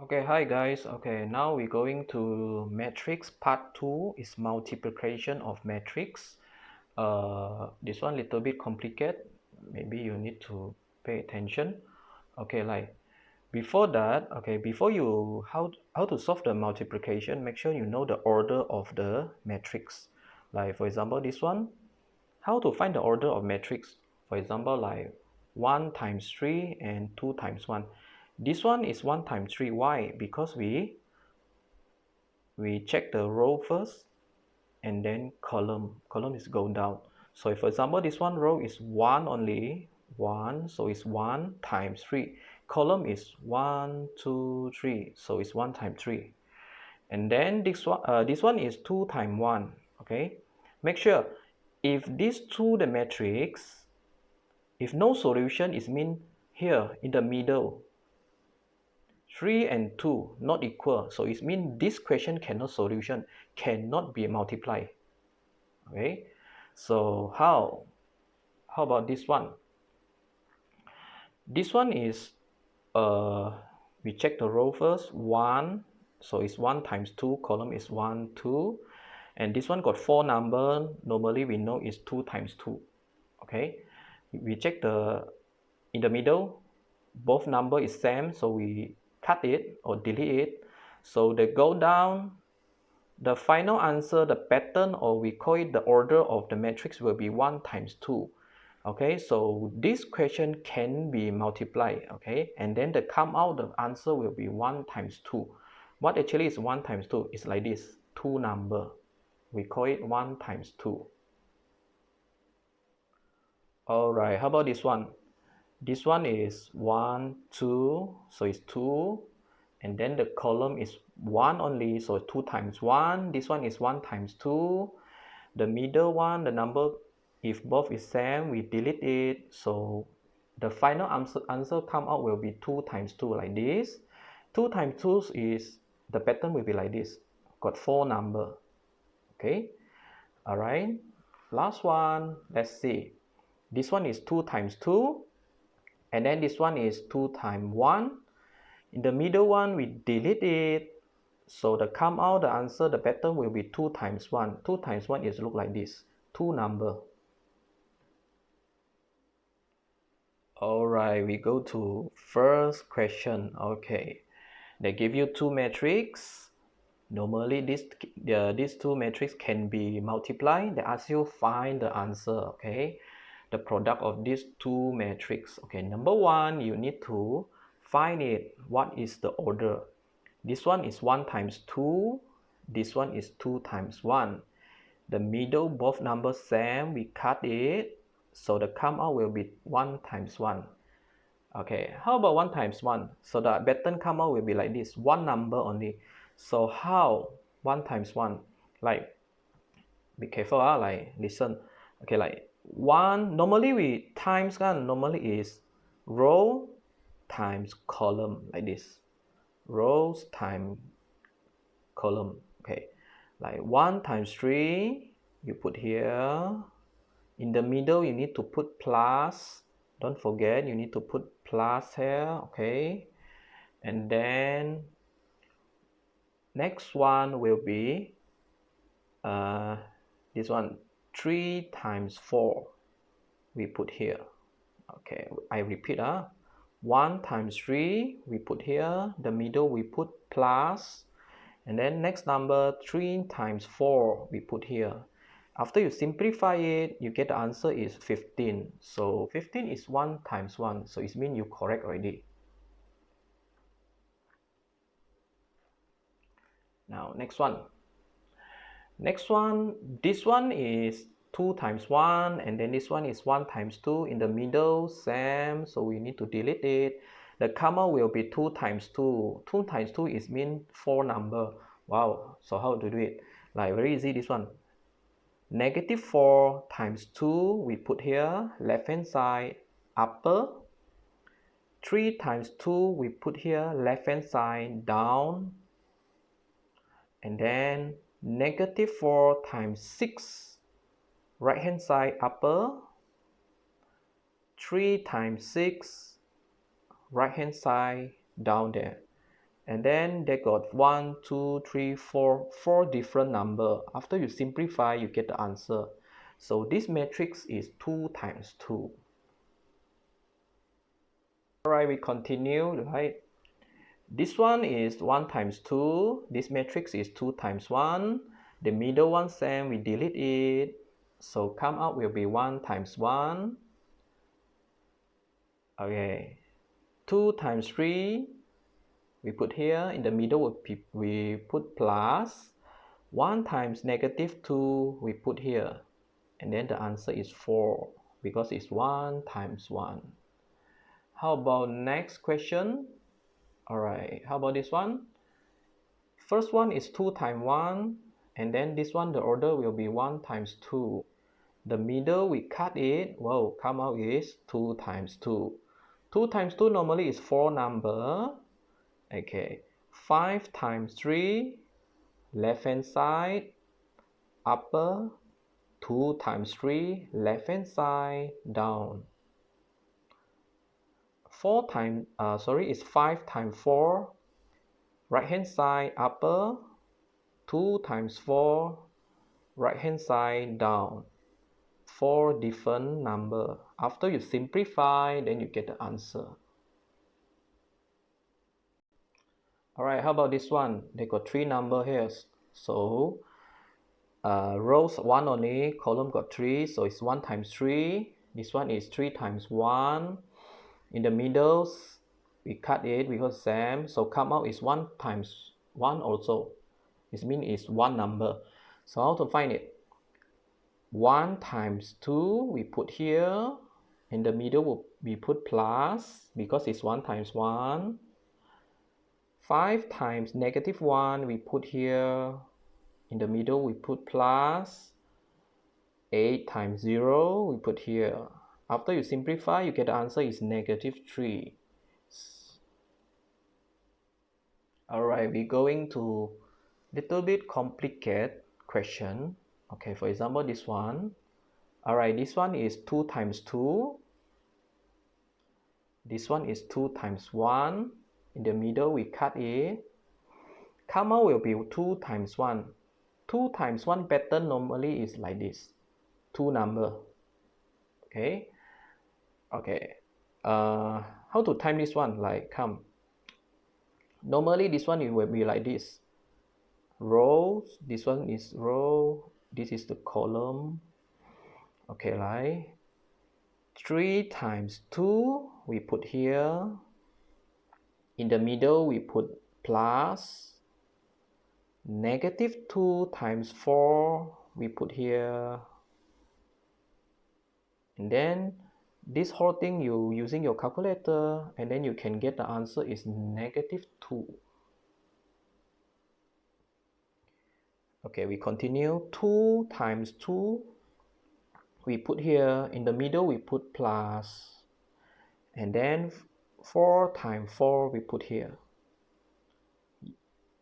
Okay, hi guys. Okay, now we're going to matrix part 2 is multiplication of matrix. This one little bit complicated. Maybe you need to pay attention. Okay, like before that, okay, before you how to solve the multiplication, make sure you know the order of the matrix. Like for example, this one, how to find the order of matrix. For example, like 1 times 3 and 2 times 1. This one is 1 times 3. Why? Because we check the row first and then column is go down. So if, for example, this one row is 1 only, 1, so it's 1 times 3. Column is 1 2 3, so it's 1 times 3. And then this one is 2 times 1. Okay, make sure if these two the matrix, if no solution, is mean here in the middle 3 and 2 not equal, so it means this question cannot solution, cannot be multiplied. Okay, so how about this one? This one is we check the row first, 1, so it's 1 times 2, column is 1 2, and this one got 4 number. Normally we know is 2 times 2. Okay, we check the in the middle, both number is same, so we cut it or delete it, so they go down. The final answer, the pattern, or we call it the order of the matrix, will be 1 times 2. Okay, so this question can be multiplied. Okay, and then the come out the answer will be 1 times 2. What actually is 1 times 2? It's like this, 2 number, we call it 1 times 2. All right, how about this one? This one is 1 2, so it's 2, and then the column is 1 only, so 2 times 1. This one is 1 times 2. The middle one, the number, if both is same, we delete it, so the final answer come out will be 2 times 2, like this. 2 times 2 is, the pattern will be like this, got 4 number. Okay, all right, last one, let's see. This one is 2 times 2, and then this one is 2 times 1. In the middle one, we delete it, so the come out the answer, the pattern will be 2 times 1. 2 times 1 is look like this, 2 number. All right, we go to first question. Okay, they give you two matrices. Normally these two matrices can be multiplied. They ask you find the answer. Okay, the product of these two matrices. Okay, number one, you need to find it. What is the order? This one is 1 times 2. This one is 2 times 1. The middle, both numbers same, we cut it, so the come out will be 1 times 1. Okay, how about 1 times 1? So the pattern come out will be like this, one number only. So how 1 times 1? Like, be careful, like listen. Okay, like 1, normally we times normally is row times column, like this. Rows times column. Okay, like 1 times 3, you put here. In the middle, you need to put plus. Don't forget, you need to put plus here. Okay, and then next one will be this one, 3 times 4, we put here. Okay, I repeat, 1 times 3, we put here. The middle, we put plus. And then next number, 3 times 4, we put here. After you simplify it, you get the answer is 15. So 15 is 1 times 1. So it means you correct already. Now next one. Next one, this one is 2 times 1. And then this one is 1 times 2. In the middle, same. So we need to delete it. The comma will be 2 times 2. 2 times 2 is mean 4 number. Wow. So how to do it? Like very easy, this one. Negative 4 times 2, we put here, left hand side, upper. 3 times 2, we put here, left hand side, down. And then negative 4 times 6, right hand side, upper. 3 times 6, right hand side, down there. And then they got 1, 2, 3, 4, 4 different number. After you simplify, you get the answer. So this matrix is 2 times 2. Alright, we continue, right? This one is 1 times 2. This matrix is 2 times 1. The middle one same, we delete it. So come out will be 1 times 1. Okay. 2 times 3. We put here. In the middle, we put plus. 1 times negative 2, we put here. And then the answer is 4 because it's 1 times 1. How about next question? Alright, how about this one? First one is 2 times 1, and then this one, the order will be 1 times 2. The middle, we cut it. Wow, come out is 2 times 2. 2 times 2 normally is 4 number. Okay, 5 times 3, left hand side, upper, 2 times 3, left hand side, down. 5 times 4, right hand side, upper, 2 times 4, right hand side, down. 4 different number. After you simplify, then you get the answer. Alright, how about this one? They got 3 number here. So rows 1 only, column got 3, so it's 1 times 3. This one is 3 times 1. In the middle, we cut it because same, so come out is 1 times 1 also. This means it's 1 number. So how to find it? 1 times 2, we put here. In the middle, we put plus because it's 1 times 1. 5 times negative 1, we put here. In the middle, we put plus. 8 times 0, we put here. After you simplify, you get the answer is negative 3. Alright, we're going to little bit complicated question. Okay, for example, this one. Alright, this one is 2 times 2. This one is 2 times 1. In the middle, we cut it. Come out will be 2 times 1. 2 times 1 pattern normally is like this. 2 number. Okay. Okay. How to time this one? Like, come. Normally, this one it will be like this. Rows. This one is row. This is the column. Okay, like 3 times 2, we put here. In the middle, we put plus. Negative 2 times 4, we put here. And then this whole thing you using your calculator, and then you can get the answer is negative 2. Okay, we continue. 2 times 2, we put here. In the middle, we put plus. And then 4 times 4, we put here.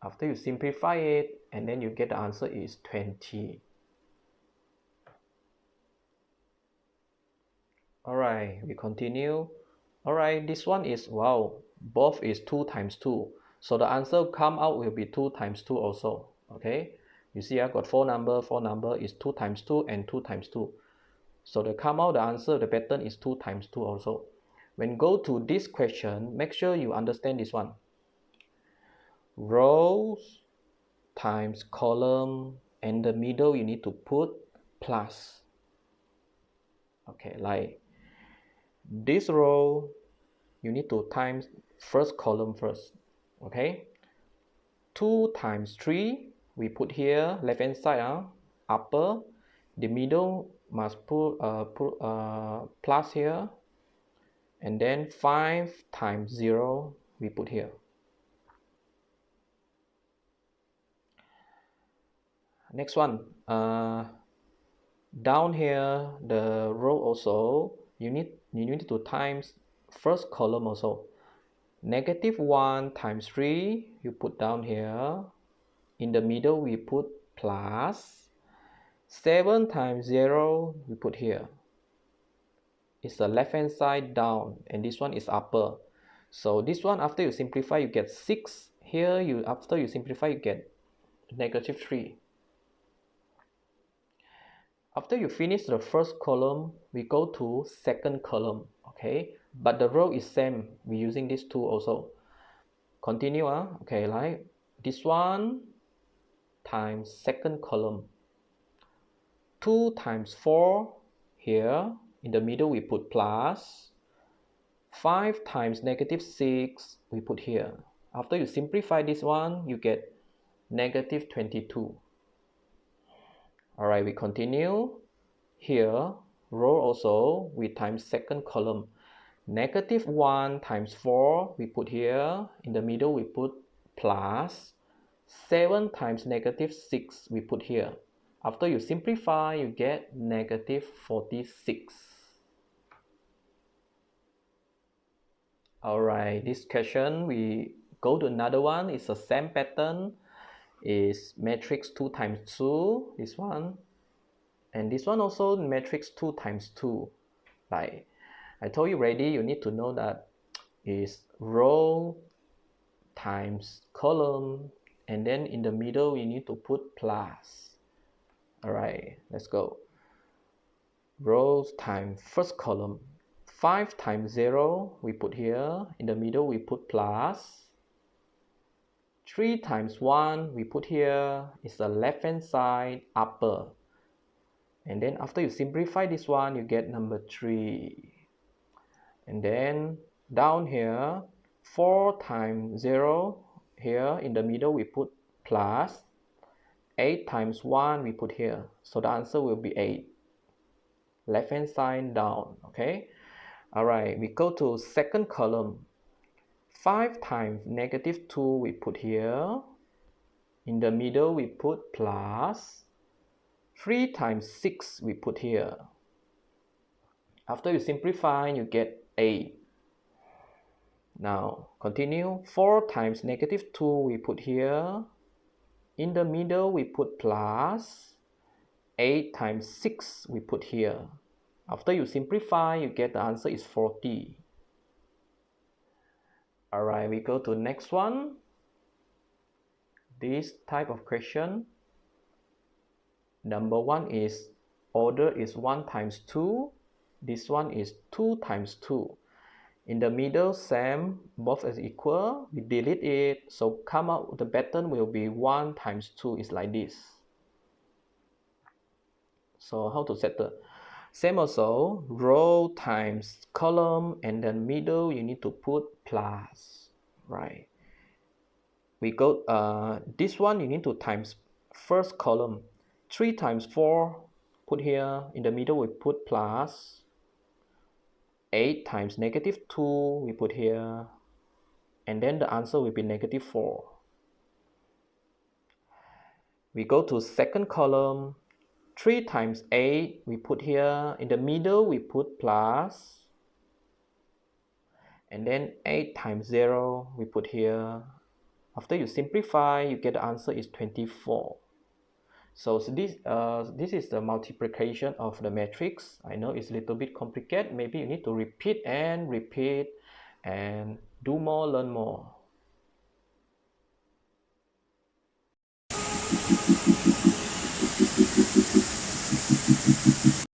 After you simplify it, and then you get the answer is 20. Alright, we continue. Alright, this one is, wow, both is 2 times 2. So the answer come out will be 2 times 2 also. Okay, you see I got 4 number is 2 times 2 and 2 times 2. So the come out the answer, the pattern is 2 times 2 also. When go to this question, make sure you understand this one. Rows times column, and the middle you need to put plus. Okay, like this row, you need to times first column first. Okay, 2 times 3, we put here left hand side, upper. The middle must put plus here. And then 5 times 0, we put here. Next one, down here, the row also, you need to times first column also. Negative 1 times 3, you put down here. In the middle, we put plus. 7 times 0, we put here. It's the left hand side down, and this one is upper. So this one, after you simplify, you get 6 here after you simplify, you get -3. After you finish the first column, we go to second column, okay? But the row is same. We're using this tool also. Continue, okay, like this one times second column. 2 times 4, here, in the middle we put plus. 5 times -6, we put here. After you simplify this one, you get -22. Alright, we continue. Here, row also, we times second column. -1 times 4, we put here. In the middle, we put plus. 7 times -6, we put here. After you simplify, you get -46. Alright, this question, we go to another one. It's the same pattern. Is matrix 2 times 2, this one. And this one also matrix 2 times 2. Like I told you already, you need to know that is row times column, and then in the middle you need to put plus. Alright, let's go. Rows times first column. 5 times 0, we put here. In the middle we put plus. 3 times 1, we put here. It's the left hand side upper. And then after you simplify this one, you get number 3. And then down here, 4 times 0, here in the middle we put plus. 8 times 1, we put here. So the answer will be 8. Left hand side down, okay? Alright, we go to second column. 5 times -2, we put here. In the middle we put plus. 3 times 6, we put here. After you simplify, you get 8. Now continue. 4 times -2, we put here. In the middle we put plus. 8 times 6, we put here. After you simplify, you get the answer is 40. Alright, we go to next one. This type of question. Number 1 is order is 1 times 2. This one is 2 times 2. In the middle, same, both is equal. We delete it, so come out, the pattern will be 1 times 2 is like this. So how to settle? Same also, row times column, and then middle you need to put plus, right? We go, this one you need to times first column. 3 times 4, put here. In the middle we put plus. 8 times -2, we put here. And then the answer will be -4. We go to second column. 3 times 8, we put here. In the middle, we put plus. And then 8 times 0, we put here. After you simplify, you get the answer is 24. So this is the multiplication of the matrix. I know it's a little bit complicated. Maybe you need to repeat and do more, learn more.